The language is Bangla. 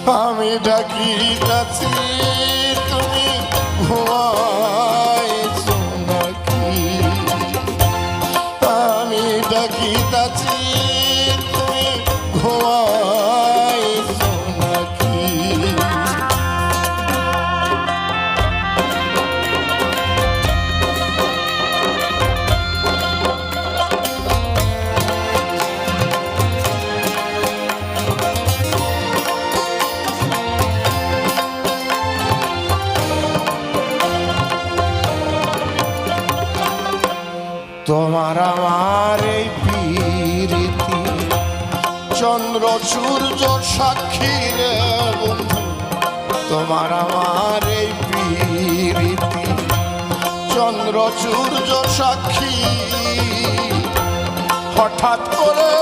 আমি ডাকিতাছি তুমি ঘুমাইছো নাকি? আমি ডাকিতাছি তুমি ঘুমাইছো নাকি? তোমার আমার এই প্রীতি চন্দ্র সূর্য সাক্ষী রে বন্ধু, তোমার আমার এই প্রীতি চন্দ্র সূর্য সাক্ষী। হঠাৎ করে